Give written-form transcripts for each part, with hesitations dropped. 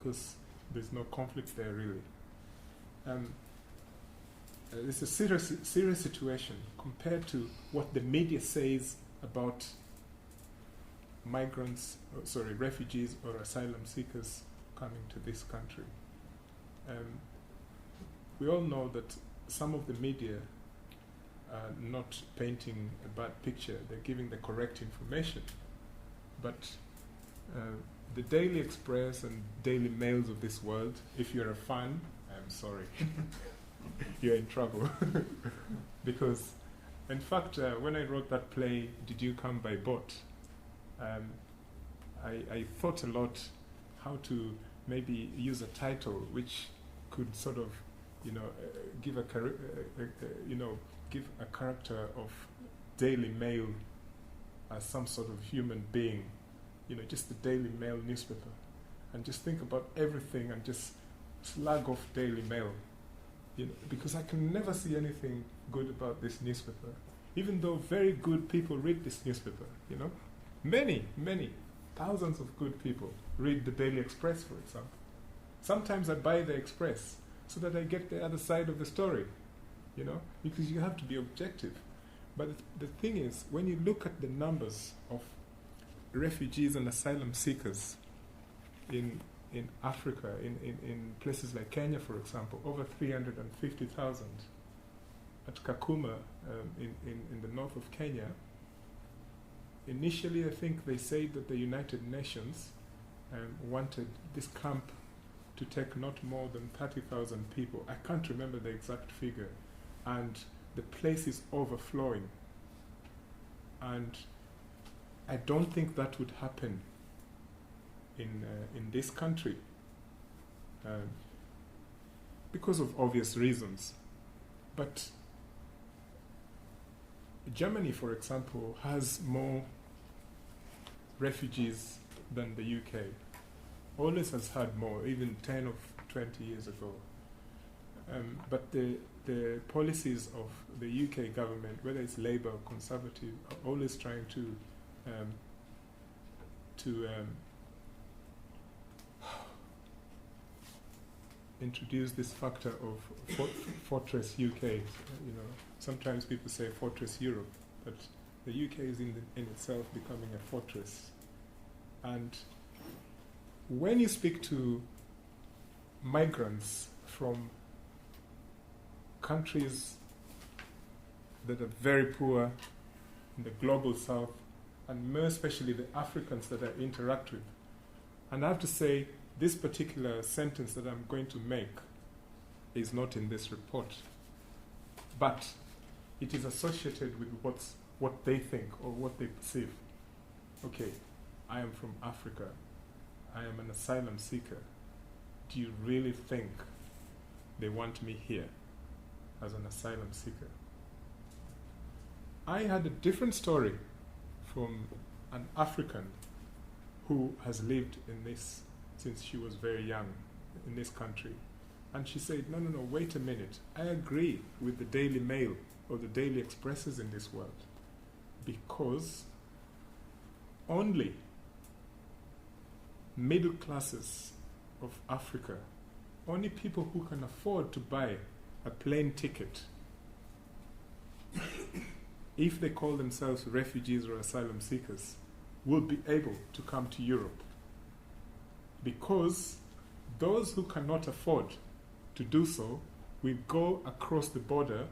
because there's no conflict there really. It's a serious situation compared to what the media says about refugees or asylum seekers coming to this country. We all know that some of the media are not painting a bad picture, they're giving the correct information. But the Daily Express and Daily Mails of this world, if you're a fan, I'm sorry, you're in trouble. Because, in fact, when I wrote that play, Did You Come by Boat, I thought a lot how to maybe use a title which could sort of, give a character of Daily Mail as some sort of human being, just the Daily Mail newspaper, and just think about everything and just slag off Daily Mail, because I can never see anything good about this newspaper, even though very good people read this newspaper, Many thousands of good people read the Daily Express, for example. Sometimes I buy the Express so that I get the other side of the story, because you have to be objective. But the thing is, when you look at the numbers of refugees and asylum seekers in Africa, in places like Kenya, for example, over 350,000. At Kakuma, in the north of Kenya, initially I think they said that the United Nations wanted this camp to take not more than 30,000 people. I can't remember the exact figure. And the place is overflowing. And I don't think that would happen in this country because of obvious reasons. But Germany, for example, has more refugees than the UK. Always has had more, even 10 or 20 years ago. But the policies of the UK government, whether it's Labour or Conservative, are always trying to introduce this factor of Fortress UK. Sometimes people say Fortress Europe, but the UK is in itself becoming a fortress. And when you speak to migrants from countries that are very poor in the global south, and more especially the Africans that I interact with, and I have to say, this particular sentence that I'm going to make is not in this report, but it is associated with what they think or what they perceive. Okay, I am from Africa. I am an asylum seeker. Do you really think they want me here as an asylum seeker? I had a different story from an African who has lived in this since she was very young in this country. And she said, no, wait a minute. I agree with the Daily Mail or the Daily Expresses in this world, because only middle classes of Africa, only people who can afford to buy a plane ticket, if they call themselves refugees or asylum seekers, will be able to come to Europe. Because those who cannot afford to do so will go across the border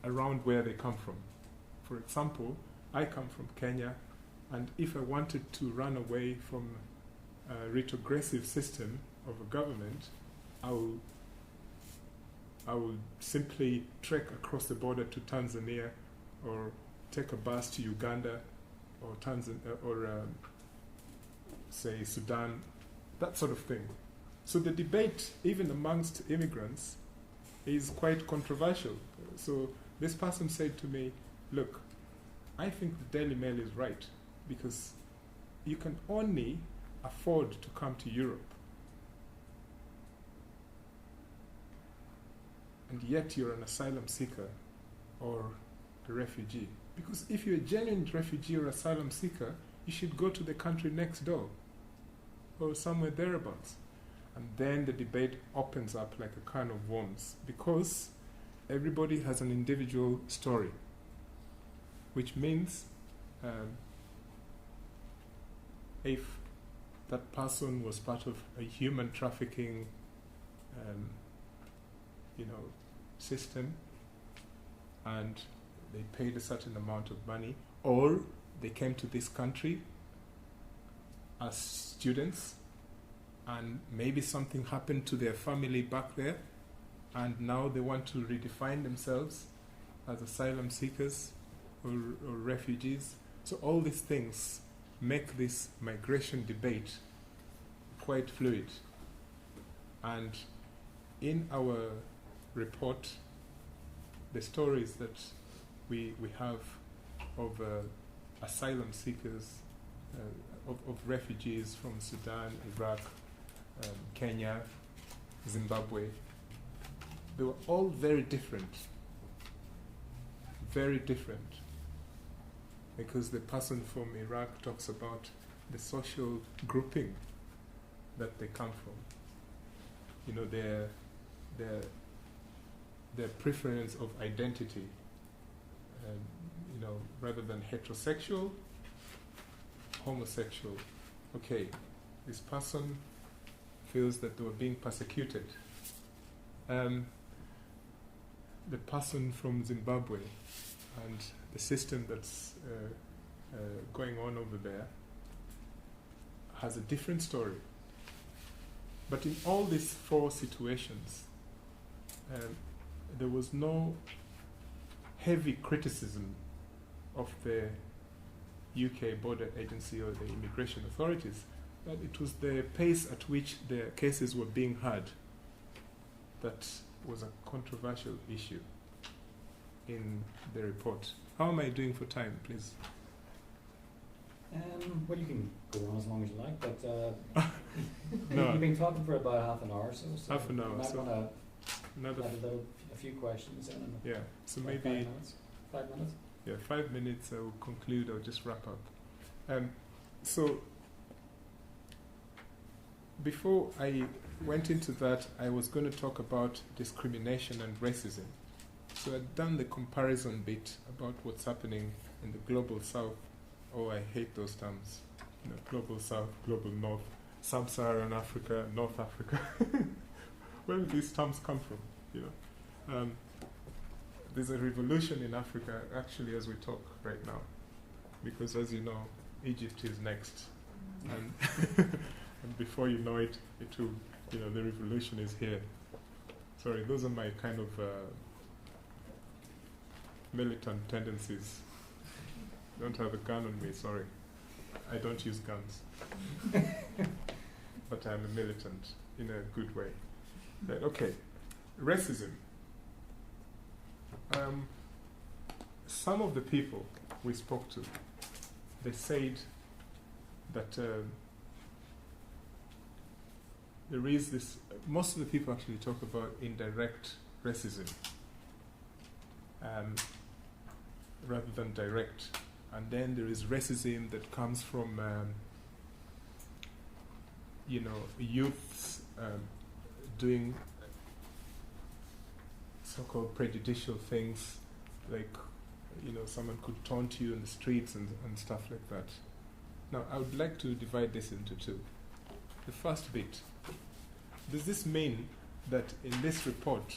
around where they come from. For example, I come from Kenya, and if I wanted to run away from a retrogressive system of a government, I will simply trek across the border to Tanzania, or take a bus to Uganda, or say Sudan, that sort of thing. So the debate, even amongst immigrants, is quite controversial. So this person said to me, look, I think the Daily Mail is right, because you can only afford to come to Europe, and yet you're an asylum seeker or a refugee. Because if you're a genuine refugee or asylum seeker, you should go to the country next door. or somewhere thereabouts. And then the debate opens up like a can of worms, because everybody has an individual story, which means if that person was part of a human trafficking system, and they paid a certain amount of money, or they came to this country as students, and maybe something happened to their family back there, and now they want to redefine themselves as asylum seekers or refugees. So all these things make this migration debate quite fluid. And in our report, the stories that we have of asylum seekers, of refugees from Sudan, Iraq, Kenya, Zimbabwe, they were all very different. Very different. Because the person from Iraq talks about the social grouping that they come from. You know, their preference of identity, rather than heterosexual, homosexual. Okay, this person feels that they were being persecuted. The person from Zimbabwe and the system that's going on over there has a different story. But in all these four situations, there was no heavy criticism of the UK border agency or the immigration authorities, but it was the pace at which the cases were being heard that was a controversial issue in the report. How am I doing for time, please? Well, you can go on as long as you like, but No. You've been talking for about half an hour or so. Half an hour, You might so want another to a few questions in. And yeah. So about maybe 5 minutes. 5 minutes. yeah, 5 minutes. I will conclude. I'll just wrap up. So before I went into that, I was going to talk about discrimination and racism. So I'd done the comparison bit about what's happening in the global south. Oh, I hate those terms. Global south, global north, sub-Saharan Africa, North Africa. Where do these terms come from? There's a revolution in Africa, actually, as we talk right now. Because, as you know, Egypt is next. And, and before you know it, the revolution is here. Sorry, those are my kind of militant tendencies. Don't have a gun on me, sorry. I don't use guns. But I'm a militant in a good way. But, okay, racism. Some of the people we spoke to, they said that there is this, most of the people actually talk about indirect racism rather than direct. And then there is racism that comes from, youths doing so-called prejudicial things, like, someone could taunt you in the streets and stuff like that. Now, I would like to divide this into two. The first bit, does this mean that in this report,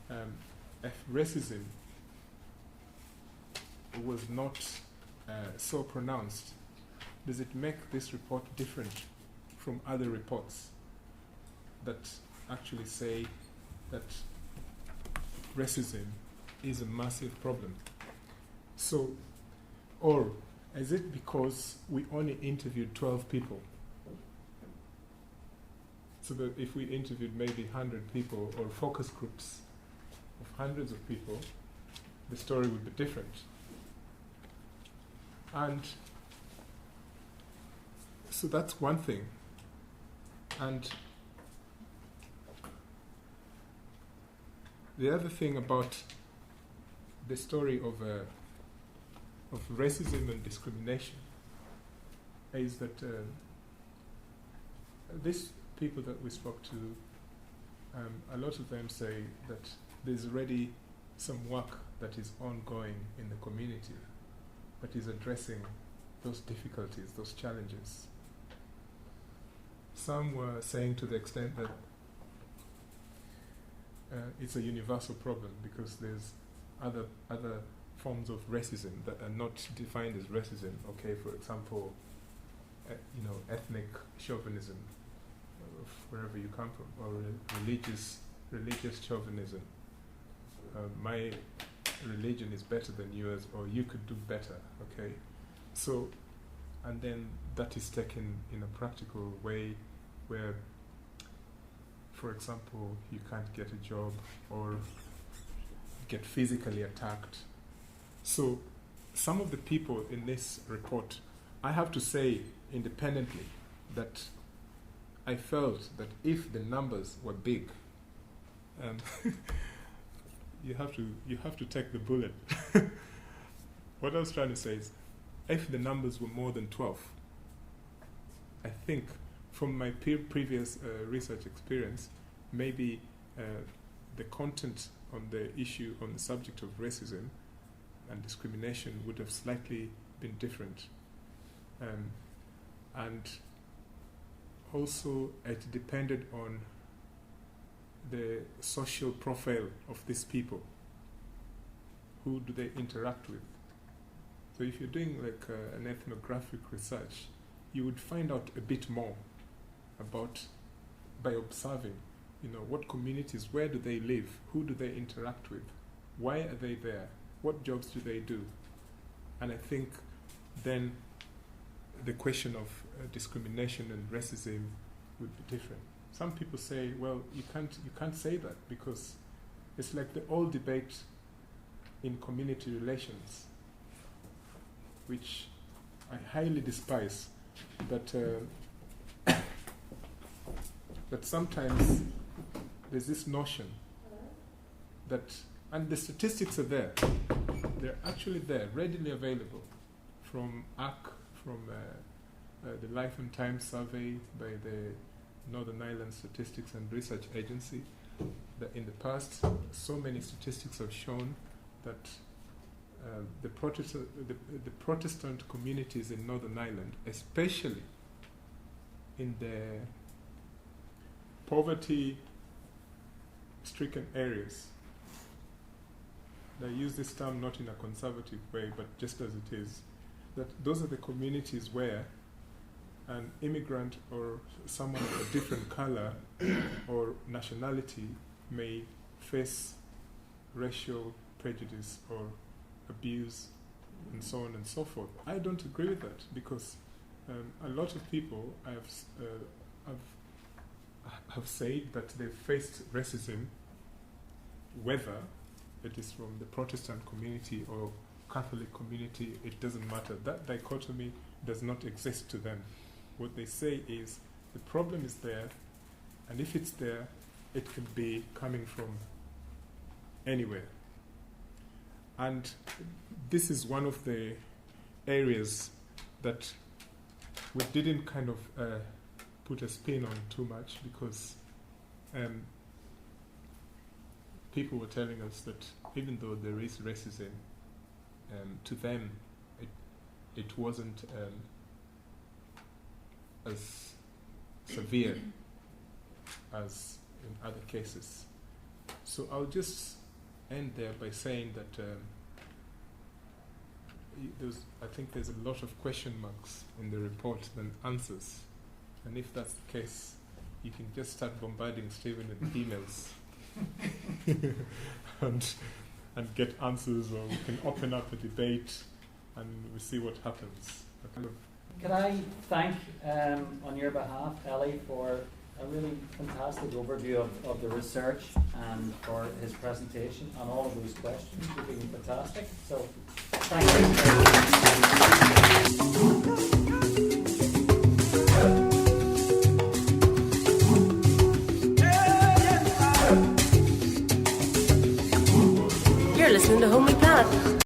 if racism was not so pronounced, does it make this report different from other reports that actually say that racism is a massive problem? So, or is it because we only interviewed 12 people? So that if we interviewed maybe 100 people or focus groups of hundreds of people, the story would be different. And so that's one thing. And the other thing about the story of racism and discrimination is that these people that we spoke to, a lot of them say that there's already some work that is ongoing in the community that is addressing those difficulties, those challenges. Some were saying to the extent that it's a universal problem because there's other forms of racism that are not defined as racism. Okay, for example, ethnic chauvinism, wherever you come from, or religious chauvinism. My religion is better than yours, or you could do better. Okay, so, and then that is taken in a practical way, where, for example, you can't get a job or get physically attacked. So some of the people in this report, I have to say independently that I felt that if the numbers were big, you have to take the bullet. What I was trying to say is, if the numbers were more than 12, I think from my previous research experience, maybe the content on the issue, on the subject of racism and discrimination would have slightly been different. And also it depended on the social profile of these people. Who do they interact with? So if you're doing like an ethnographic research, you would find out a bit more about, by observing, what communities, where do they live, who do they interact with, why are they there, what jobs do they do? And I think then the question of discrimination and racism would be different. Some people say, well, you can't say that because it's like the old debate in community relations, which I highly despise, that sometimes there's this notion that, and the statistics are there, they're actually there, readily available from ACK, from the Life and Times survey by the Northern Ireland Statistics and Research Agency, that in the past so many statistics have shown that the Protestant communities in Northern Ireland, especially in the poverty-stricken areas, I use this term not in a conservative way, but just as it is, that those are the communities where an immigrant or someone of a different color or nationality may face racial prejudice or abuse and so on and so forth. I don't agree with that because a lot of people have said that they've faced racism, whether it is from the Protestant community or Catholic community, it doesn't matter. That dichotomy does not exist to them. What they say is the problem is there, and if it's there, it can be coming from anywhere. And this is one of the areas that we didn't kind of put a spin on too much because people were telling us that even though there is racism, to them it wasn't as severe as in other cases. So I'll just end there by saying that I think there's a lot of question marks in the report than answers. And if that's the case, you can just start bombarding Stephen with emails and get answers, or we can open up a debate and we see what happens. Can I thank, on your behalf, Ellie, for a really fantastic overview of the research and for his presentation and all of those questions. You've been fantastic. So, thank you.